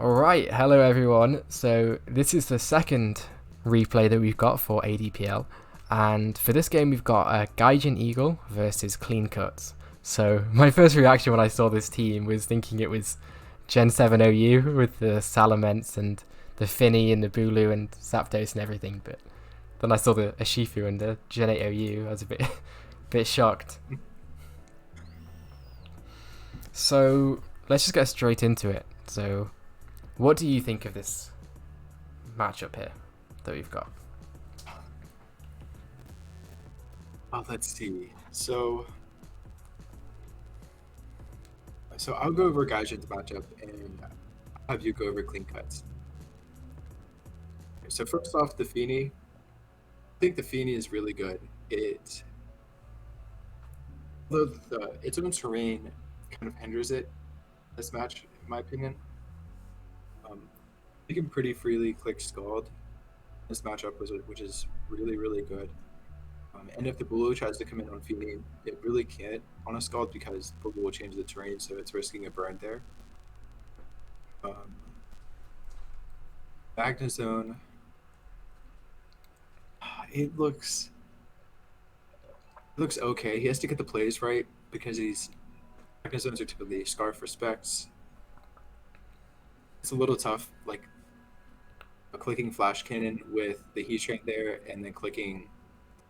Alright, hello everyone. So this is the second replay that we've got for ADPL. And for this game we've got Gaijin Eagle versus CleanCuts. So my first reaction when I saw this team was thinking it was Gen 7 OU with the Salamence and the Finny and the Bulu and Zapdos and everything. But then I saw the Ashifu and the Gen 8 OU. I was a bit shocked. So let's just get straight into it. So what do you think of this matchup here that we've got? Let's see. So I'll go over Gaijin's matchup and have you go over CleanCuts. So first off, the Feeny. I think the Feeny is really good. Although its own terrain kind of hinders it this match, in my opinion. You can pretty freely click Scald. This matchup which is really, really good. And if the Bulu tries to come in on Feeny, it really can't on a Scald because Bulu will change the terrain, so it's risking a burn there. Magnezone, it looks okay. He has to get the plays right because Magnezones are typically Scarf for Specs. It's a little tough, like clicking Flash Cannon with the Heat Train there and then clicking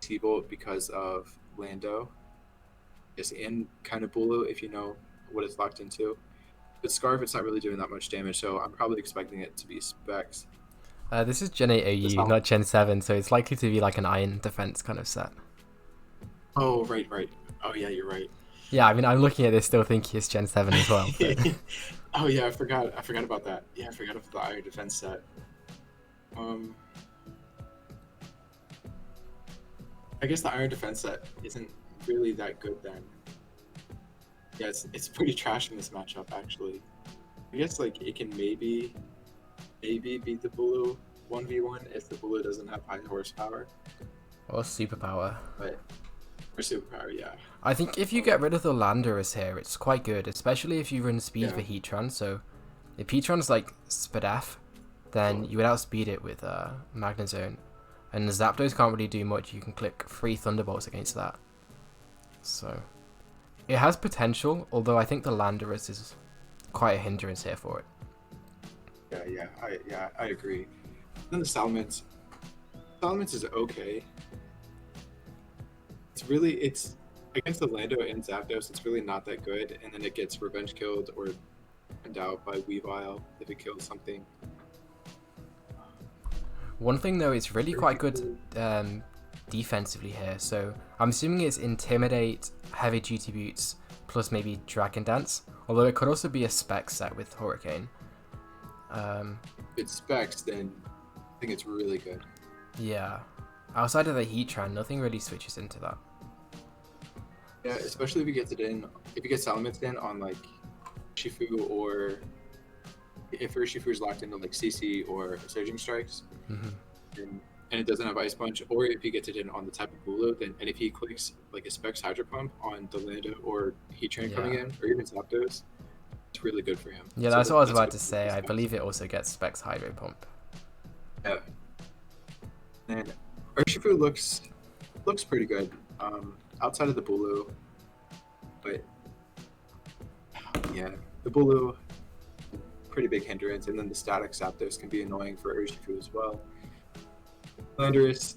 T-Bolt because of Lando. Yes, and kind of Bulu if you know what it's locked into. But Scarf, it's not really doing that much damage, so I'm probably expecting it to be Specs. This is Gen 8 OU, not Gen 7, so it's likely to be like an Iron Defense kind of set. Oh, right. Oh, yeah, you're right. Yeah, I mean, I'm looking at this still thinking it's Gen 7 as well. But... Oh, yeah, I forgot about that. Yeah, I forgot about the Iron Defense set. I guess the Iron Defense set isn't really that good then. Yeah, it's pretty trash in this matchup, actually. I guess, like, it can maybe beat the Bulu 1v1 if the Bulu doesn't have high horsepower. Or superpower. Or superpower, yeah. I think if you get rid of the Landorus here, it's quite good, especially if you run speed for Heatran. So if Heatran's like Spadaf, then you would outspeed it with Magnezone. And the Zapdos can't really do much. You can click 3 Thunderbolts against that. So it has potential, although I think the Landorus is quite a hindrance here for it. I agree. Then the Salamence is okay. It's against the Lando and Zapdos, it's really not that good, and then it gets revenge killed or pinned out by Weavile if it kills something. One thing though, it's really quite good defensively here, so I'm assuming it's Intimidate, Heavy Duty Boots, plus maybe Dragon Dance, although it could also be a spec set with Hurricane. If it's specs, then I think it's really good. Yeah. Outside of the Heatran, nothing really switches into that. Yeah, especially if you get Salamence in on like Shifu, or if Urshifu is locked into like CC or Surging Strikes, and it doesn't have Ice Punch, or if he gets it in on the type of Bulu, then and if he clicks like a Specs Hydro Pump on the Lando or Heat Train coming in, or even Zapdos, it's really good for him. Yeah, that's what I was about to say. I believe it also gets Specs Hydro Pump. Yeah. And Urshifu looks pretty good outside of the Bulu, but yeah, the Bulu pretty big hindrance, and then the static Zapdos can be annoying for Urshifu as well. Landorus,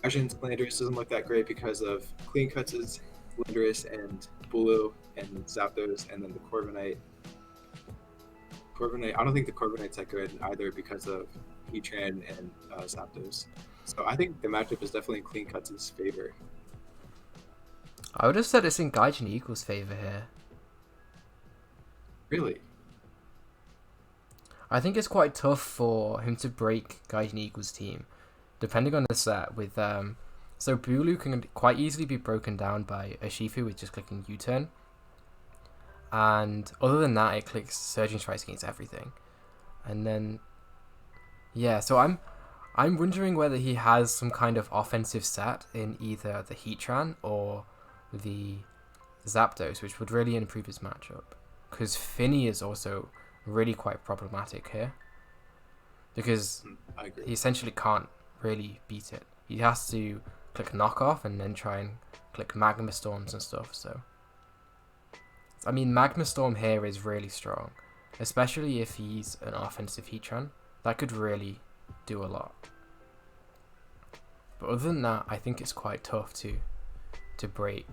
Gaijin's Landorus doesn't look that great because of CleanCuts' Landorus and Bulu and Zapdos, and then the Corviknight. I don't think the Corviknight's that good either because of Heatran and Zapdos. So I think the matchup is definitely in CleanCuts' favor. I would have said it's in Gaijin Eagle's favor here. Really? I think it's quite tough for him to break Gaijin Eagle's team, depending on the set. With so Bulu can quite easily be broken down by Ashifu with just clicking U-turn, and other than that, it clicks Surging Strikes against everything. And then, yeah, so I'm wondering whether he has some kind of offensive set in either the Heatran or the Zapdos, which would really improve his matchup. Because Finny is also really quite problematic here. Because I agree. he essentially can't really beat it. He has to click knockoff and then try and click magma storms and stuff. So, I mean, magma storm here is really strong, especially if he's an offensive Heatran. That could really do a lot. But other than that, I think it's quite tough to break.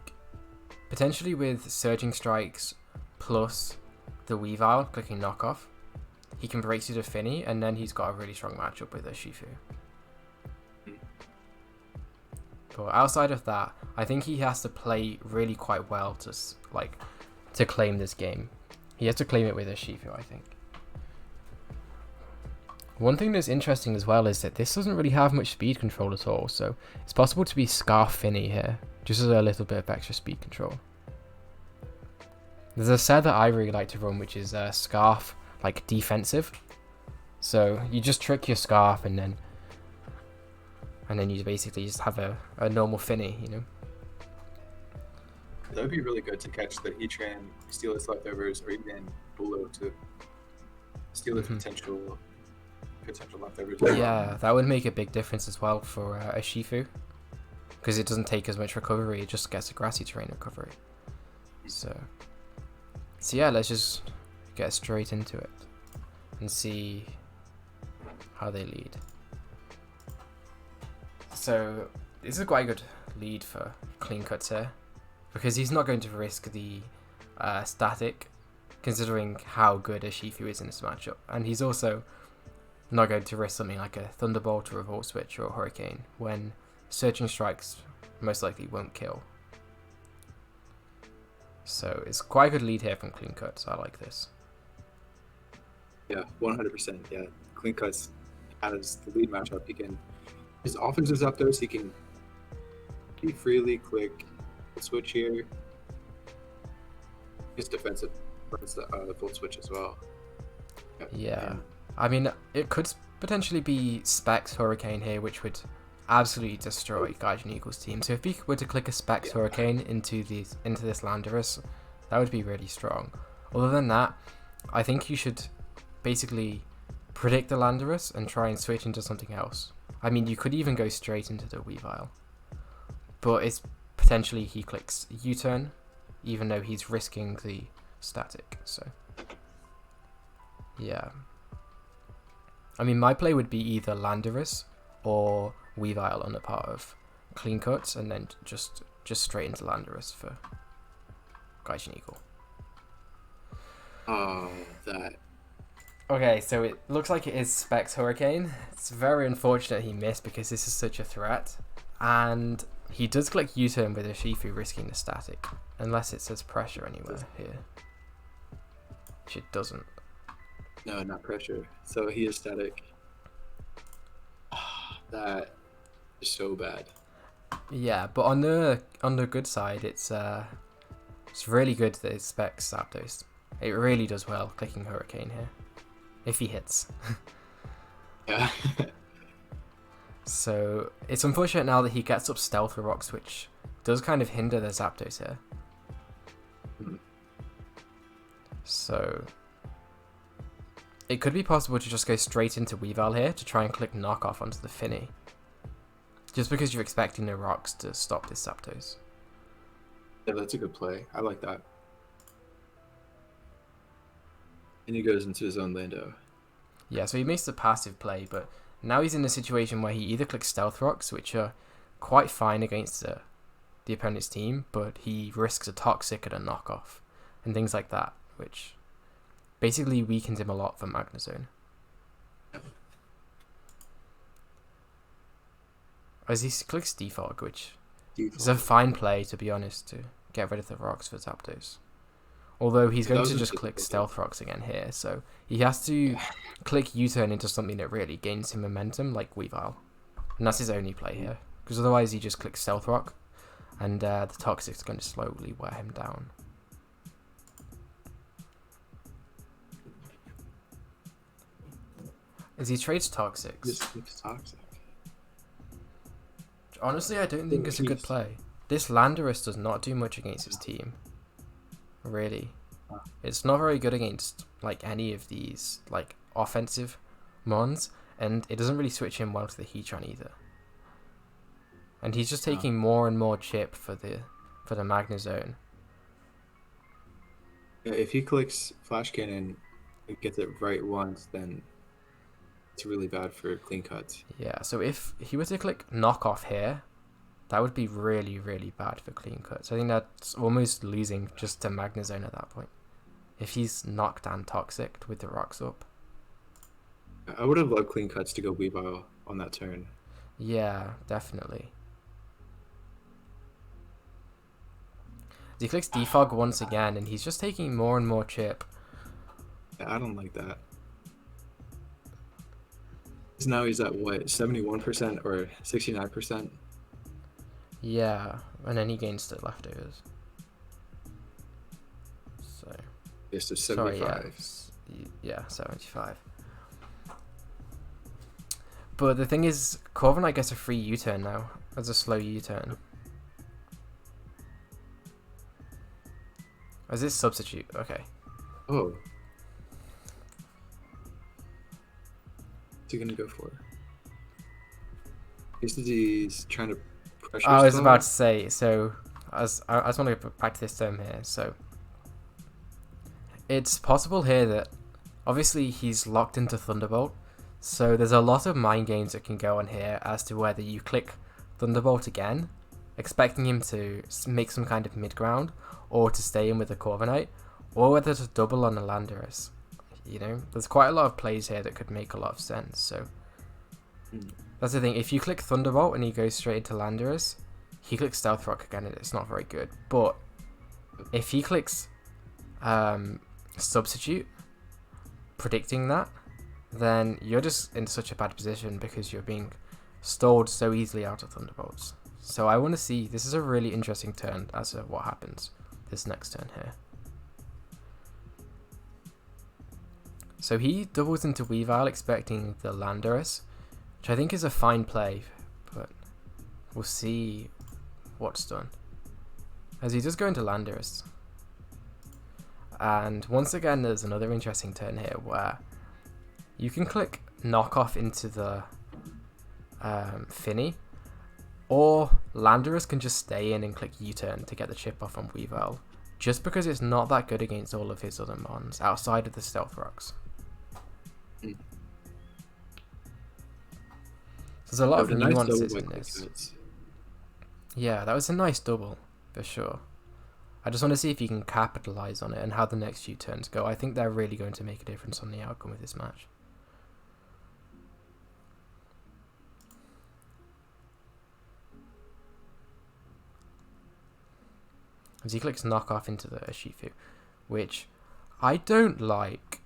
Potentially with surging strikes plus the Weavile clicking knockoff, he can break through the Finny, and then he's got a really strong matchup with Urshifu. But outside of that, I think he has to play really quite well to claim this game. He has to claim it with Urshifu, I think. One thing that's interesting as well is that this doesn't really have much speed control at all, so it's possible to be Scarf Finny here, just as a little bit of extra speed control. There's a set that I really like to run, which is Scarf defensive. So you just trick your Scarf and then you basically just have a normal Finny, you know. That would be really good to catch the Heatran, steal its leftovers, or even Bulo to steal its potential leftovers. Yeah, that would make a big difference as well for a Shifu, because it doesn't take as much recovery, it just gets a grassy terrain recovery. So yeah, let's just get straight into it and see how they lead. So this is quite a good lead for CleanCuts here, because he's not going to risk the static, considering how good Urshifu is in this matchup, and he's also not going to risk something like a Thunderbolt or a Volt Switch or a Hurricane when Searching Strikes most likely won't kill. So it's quite a good lead here from CleanCuts. I like this. Yeah, 100%. Yeah, CleanCuts has the lead matchup. His offense is up there, so he can freely click the switch here. His defensive runs the Volt Switch as well. Yeah. I mean, it could potentially be Specs Hurricane here, which would absolutely destroy Gaijin Eagle's team. So if he were to click a Specs Hurricane into this Landorus, that would be really strong. Other than that, I think you should basically predict the Landorus and try and switch into something else. I mean, you could even go straight into the Weavile, but it's potentially he clicks U-turn, even though he's risking the static. So yeah, I mean, my play would be either Landorus or Weavile on the part of CleanCuts, and then just straight into Landorus for Gaijin Eagle. Oh, that. Okay, so it looks like it is Specs Hurricane. It's very unfortunate he missed, because this is such a threat. And he does click U-turn with Urshifu, risking the static. Unless it says pressure anywhere here. Which it doesn't. No, not pressure. So he is static. That is so bad. Yeah, but on the good side, it's really good that it's Specs Zapdos. It really does well clicking Hurricane here. If he hits. Yeah. So it's unfortunate now that he gets up Stealth Rocks, which does kind of hinder the Zapdos here. So it could be possible to just go straight into Weavile here to try and click knockoff onto the Finny. Just because you're expecting the rocks to stop this Zapdos. Yeah, that's a good play. I like that. And he goes into his own Lando. Yeah, so he makes the passive play, but now he's in a situation where he either clicks Stealth Rocks, which are quite fine against the opponent's team, but he risks a Toxic and a knockoff, and things like that, which basically weakens him a lot for Magnezone. As he clicks Defog, which is a fine play, to be honest, to get rid of the rocks for Zapdos. Although he's going to just click Stealth Rocks again here, so he has to click U-turn into something that really gains him momentum, like Weavile. And that's his only play here, because otherwise he just clicks Stealth Rock, and the Toxic's going to slowly wear him down. As he trades Toxics. This looks toxic. Honestly, I don't think it's a good play. This Landorus does not do much against his team. Really. It's not very good against like any of these like offensive mons, and it doesn't really switch him well to the Heatran either. And he's just taking more and more chip for the Magnezone. Yeah, if he clicks Flash Cannon and gets it right once, then it's really bad for CleanCuts. Yeah, so if he were to click Knockoff here, that would be really, really bad for CleanCuts. I think that's almost losing just to Magnezone at that point. If he's knocked and Toxic with the rocks up. I would have loved CleanCuts to go Weavile on that turn. Yeah, definitely. He clicks Defog once again, and he's just taking more and more chip. I don't like that. Now he's at what, 71% or 69%? Yeah, and then he gains the leftovers. So. Yes, so 75. Sorry, yeah, 75. But the thing is, Corviknight gets a free U-turn now, as a slow U-turn. Is this substitute? Okay. Oh. What's he gonna go for? He's trying to pressure. I was about to say, so I just want to go back to this term here. So it's possible here that obviously he's locked into Thunderbolt, so there's a lot of mind games that can go on here as to whether you click Thunderbolt again, expecting him to make some kind of mid ground, or to stay in with the Corviknight, or whether to double on a Landorus. You know, there's quite a lot of plays here that could make a lot of sense. So that's the thing. If you click Thunderbolt and he goes straight into Landorus, he clicks Stealth Rock again, and it's not very good. But if he clicks Substitute, predicting that, then you're just in such a bad position because you're being stalled so easily out of Thunderbolts. So I want to see. This is a really interesting turn as to what happens this next turn here. So he doubles into Weavile, expecting the Landorus, which I think is a fine play, but we'll see what's done. As he does go into Landorus. And once again, there's another interesting turn here where you can click Knockoff into the Finny, or Landorus can just stay in and click U-turn to get the chip off on Weavile, just because it's not that good against all of his other mons outside of the Stealth Rocks. So there's a lot of nuances in this. Yeah, that was a nice double, for sure. I just want to see if you can capitalize on it and how the next few turns go. I think they're really going to make a difference on the outcome of this match. As he clicks Knockoff into the Urshifu, which I don't like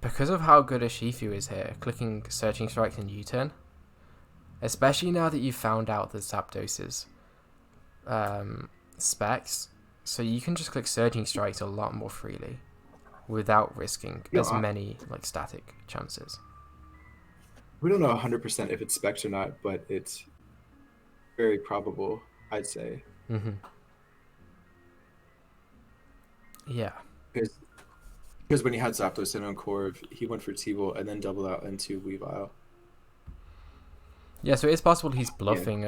because of how good Urshifu is here, clicking Searching Strikes and U-turn. Especially now that you've found out the Zapdos's specs, so you can just click Surging Strikes a lot more freely without risking as many like static chances. We don't know 100% if it's specs or not, but it's very probable, I'd say. Yeah. Because when he had Zapdos in on Corv, he went for T-Volt and then doubled out into Weavile. Yeah, so it's possible he's bluffing.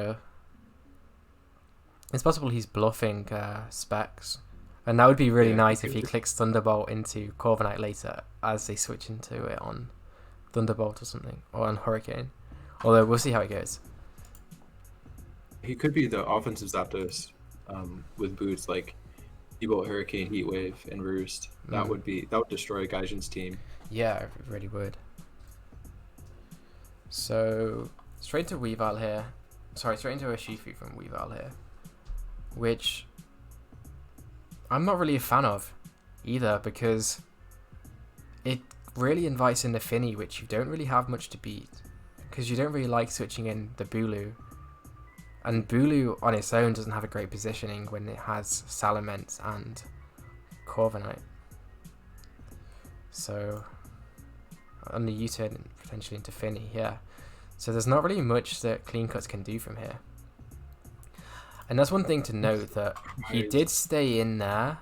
It's possible he's bluffing specs, and that would be really nice if he clicks Thunderbolt into Corviknight later as they switch into it on Thunderbolt or something, or on Hurricane. Although we'll see how it goes. He could be the offensive Zapdos with boots like T-Bolt, Hurricane, Heat Wave, and Roost. That would destroy Gaijin's team. Yeah, it really would. So straight to Weavile here. Sorry, straight into Urshifu from Weavile here, which I'm not really a fan of either, because it really invites in the Finny, which you don't really have much to beat, because you don't really like switching in the Bulu, and Bulu on its own doesn't have a great positioning when it has Salamence and Corviknight. So on the U-turn potentially into Finny, yeah. So there's not really much that CleanCuts can do from here. And that's one thing to note, that he did stay in there.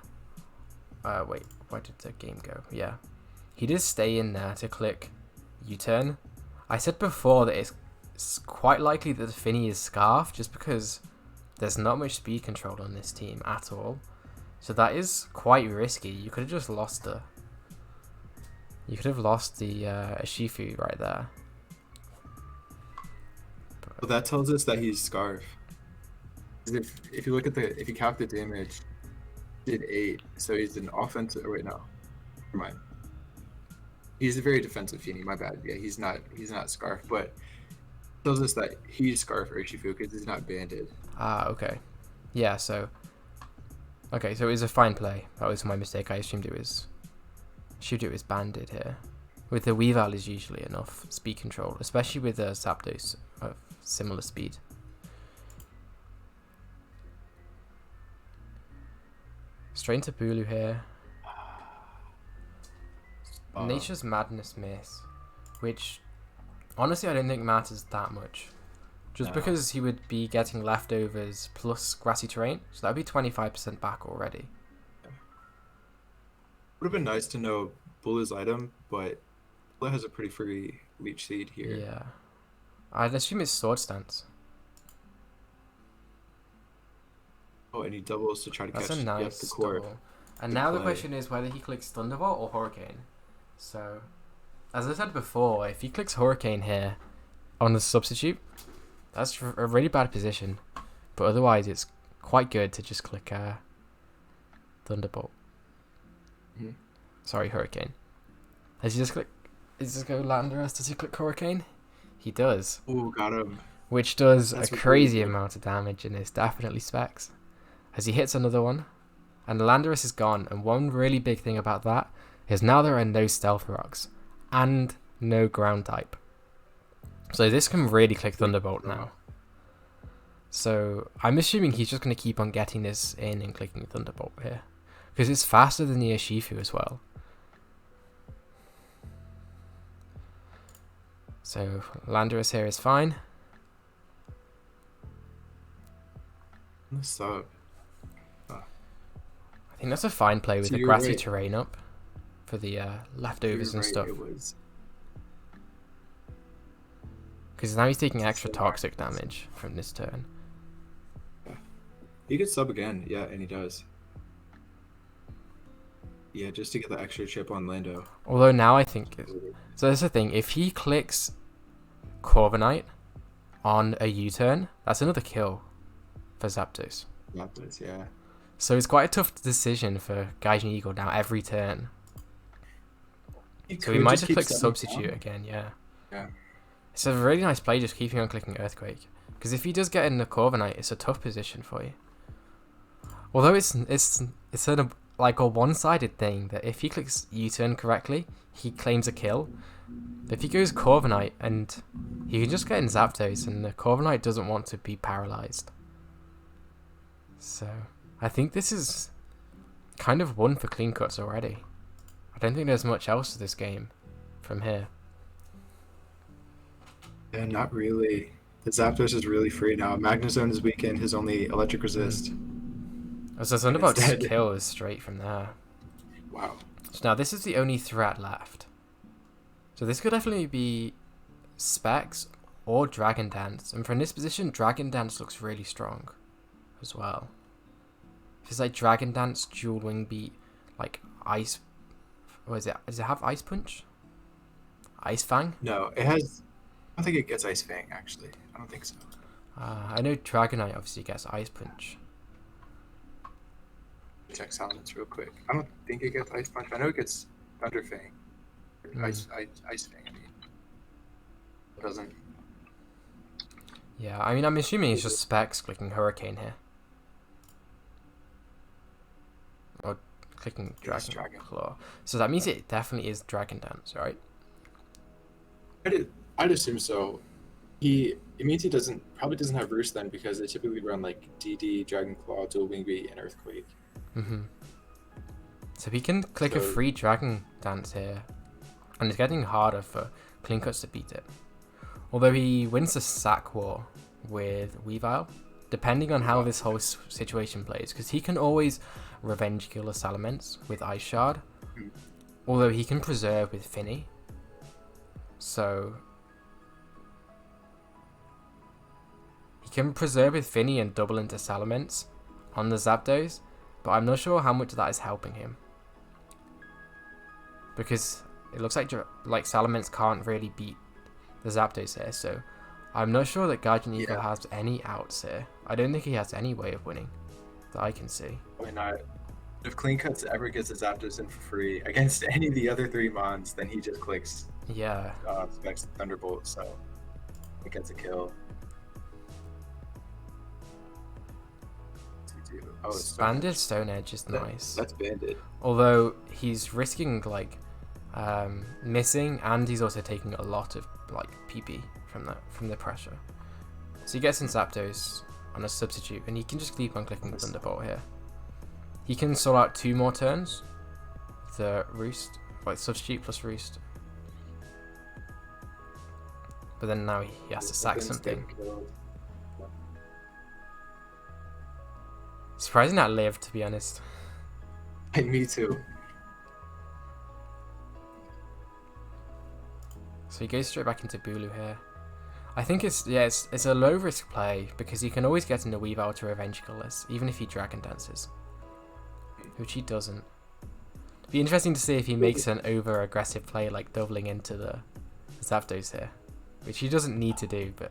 Wait, where did the game go? Yeah. he does stay in there to click U-turn. I said before that it's quite likely that the Finny is Scarf just because there's not much speed control on this team at all. So that is quite risky. You could have just lost the... You could have lost the Urshifu right there. Well, that tells us that he's Scarf. 'Cause if you look at if you count the damage, he did 8, so he's an offensive. Wait, no, never mind. He's a very defensive Feeny. My bad. Yeah, he's not Scarf, but it tells us that he's Scarf Urshifu because he's not banded. Ah, okay. Yeah, so... Okay, so it was a fine play. That was my mistake. I assumed it was banded here. With the Weavile is usually enough speed control, especially with the Zapdos of similar speed. Straight into Bulu here. Nature's Madness miss, which honestly I don't think matters that much. Just because he would be getting leftovers plus grassy terrain, so that would be 25% back already. Would have been nice to know Bulu's item, but Bulu has a pretty free Leech Seed here. Yeah. I'd assume it's Sword Stance. Oh, and he doubles to try to That's catch a nice the core. double. And Good now the play. question is whether he clicks Thunderbolt or Hurricane. So, as I said before, if he clicks Hurricane here on the substitute, that's a really bad position. But otherwise, it's quite good to just click Thunderbolt. Mm-hmm. Sorry, Hurricane. Does he just click? Does he just go Landorus? Does he click Hurricane? He does. Ooh, got him. Which does That's a what crazy we do. amount of damage and is definitely specs. As he hits another one, and Landorus is gone. And one really big thing about that is now there are no Stealth Rocks and no Ground type. So this can really click Thunderbolt now. So I'm assuming he's just going to keep on getting this in and clicking Thunderbolt here. Because it's faster than the Urshifu as well. So Landorus here is fine. What's up? I think that's a fine play with So the you're grassy right. terrain up for the leftovers You're and right, stuff. It was. Because now he's taking extra So toxic hard. damage from this turn. He could sub again, yeah, and he does. Yeah, just to get the extra chip on Lando. Although now I think... So that's the thing. If he clicks Corviknight on a U-turn, that's another kill for Zapdos. Zapdos, yeah. So it's quite a tough decision for Gaijin Eagle now every turn. So he might just click substitute again, yeah. Yeah. It's a really nice play just keeping on clicking Earthquake. Because if he does get in the Corviknight, it's a tough position for you. Although it's like a one-sided thing that if he clicks U-turn correctly, he claims a kill. But if he goes Corviknight, and he can just get in Zapdos, and the Corviknight doesn't want to be paralyzed. So I think this is kind of won for CleanCuts already. I don't think there's much else to this game from here. Yeah, not really. The Zapdos is really free now. Magnezone is weakened, his only electric resist. So Thunderbolt's dead. kill is straight from there. Wow. So now this is the only threat left. So this could definitely be Specs or Dragon Dance. And from this position, Dragon Dance looks really strong as well. If it's like Dragon Dance, Dual Wing Beat, like Ice... What is it? Does it have Ice Punch? Ice Fang? No, it has... I don't think it gets Ice Fang, actually. I don't think so. I know Dragonite obviously gets Ice Punch. Check Silence real quick. I don't think it gets Ice Punch. I know it gets Thunder Fang. Ice Fang, I mean. It doesn't. Yeah, I mean, I'm assuming it's just Specs clicking Hurricane here. Or clicking Yes, Dragon Dragon. Claw. So that means it definitely is Dragon Dance, right? I'd assume so. It means he probably doesn't have Roost then because they typically run like DD, Dragon Claw, Dual Wing Beat, and Earthquake. So he can click a So- free Dragon Dance here. And it's getting harder for CleanCuts to beat it. Although he wins the Sack War with Weavile, depending on how this whole situation plays. Because he can always Revenge Kill the Salamence with Ice Shard. although he can preserve with Finny. So he can preserve with Finny and double into Salamence on the Zapdos, but I'm not sure how much that is helping him. Because it looks like Salamence can't really beat the Zapdos here, so I'm not sure that Gaijin Eagle has any outs here. I don't think he has any way of winning that I can see. Why not? If CleanCuts ever gets his Zapdos in for free against any of the other 3 Mons, then he just clicks Specs Thunderbolt, so it gets a kill. Oh, Banded Stone Edge is nice. That's banded. Although he's risking like missing, and he's also taking a lot of like PP from the pressure. So he gets in Zapdos on a substitute, and he can just keep on clicking Thunderbolt here. He can sort out 2 more turns. The Roost, like substitute plus Roost. But then now he has to sack something. Surprising that lived, to be honest. Me too. So he goes straight back into Bulu here. I think it's a low risk play because he can always get into Weavile to revenge kill this, even if he Dragon Dances, which he doesn't. It'd be interesting to see if he makes an over aggressive play like doubling into the Zapdos here, which he doesn't need to do, but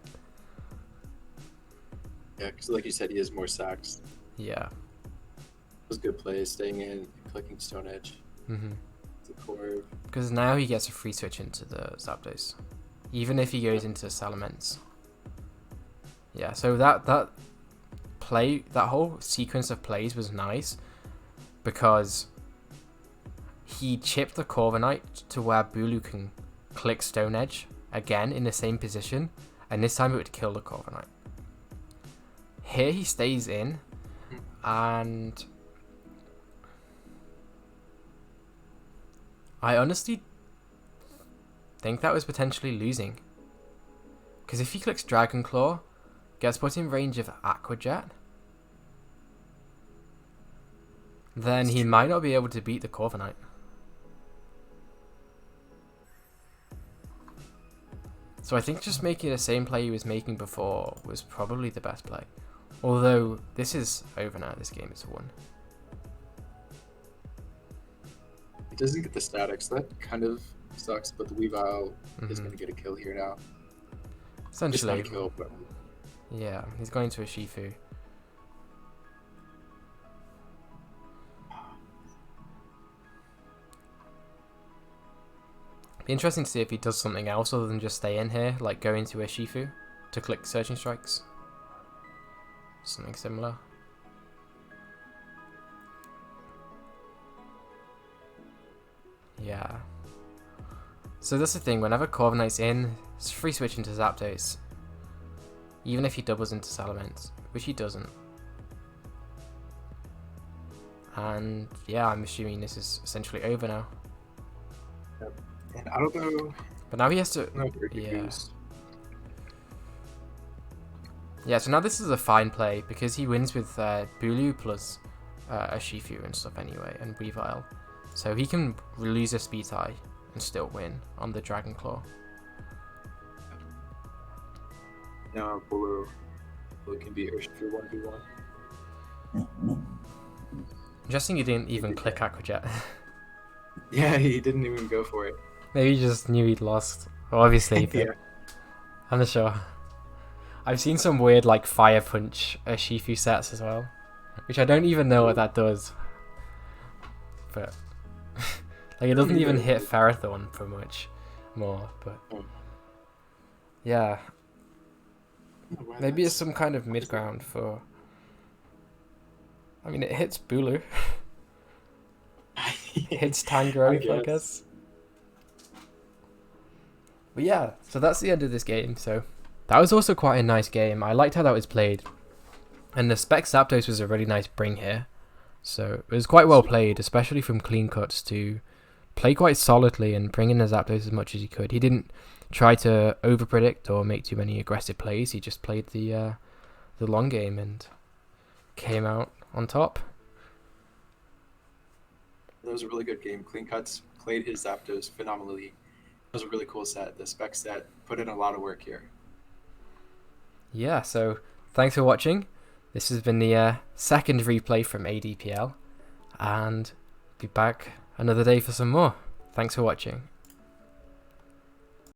yeah, because like you said, he has more sacks. Yeah. It was good play, staying in, clicking Stone Edge. The core. Because now he gets a free switch into the Zapdos, even if he goes into Salamence. Yeah, so that whole sequence of plays was nice because he chipped the Corviknight to where Bulu can click Stone Edge again in the same position, and this time it would kill the Corviknight. Here he stays in, and I honestly think that was potentially losing. Because if he clicks Dragon Claw, gets put in range of Aqua Jet, then he might not be able to beat the Corviknight. So I think just making the same play he was making before was probably the best play. Although this is over now, this game is won. He doesn't get the statics, that kind of sucks, but the Weavile is going to get a kill here now. Essentially. It's not a kill, but... yeah, he's going to a Shifu. Be interesting to see if he does something else other than just stay in here, like go into a Shifu to click Searching Strikes. Something similar. Yeah. So that's the thing, whenever Corviknight's in, it's free switch into Zapdos. Even if he doubles into Salamence, which he doesn't. And yeah, I'm assuming this is essentially over now. Yep. And I don't know. But now he has to. Yeah. Yeah, so now this is a fine play because he wins with Bulu plus a Shifu and stuff anyway, and Weavile. So he can lose a speed tie and still win on the Dragon Claw. Now Bulu can be Urshifu 1v1. Interesting he didn't even click Aqua Jet. Yeah, he didn't even go for it. Maybe he just knew he'd lost. Well, obviously, but Yeah. I'm not sure. I've seen some weird like Fire Punch Shifu sets as well, which I don't even know what that does. But like it doesn't even hit Ferrothorn for much more. But yeah, maybe it's some kind of mid ground for. I mean, it hits Bulu. It hits Tangrowth, I guess. But yeah, so that's the end of this game. So that was also quite a nice game. I liked how that was played. And the Spec Zapdos was a really nice bring here. So it was quite well played, especially from CleanCuts to play quite solidly and bring in the Zapdos as much as he could. He didn't try to over-predict or make too many aggressive plays. He just played the long game and came out on top. That was a really good game. CleanCuts played his Zapdos phenomenally. It was a really cool set. The spec set put in a lot of work here. Yeah, so thanks for watching. This has been the second replay from ADPL, and be back another day for some more. Thanks for watching.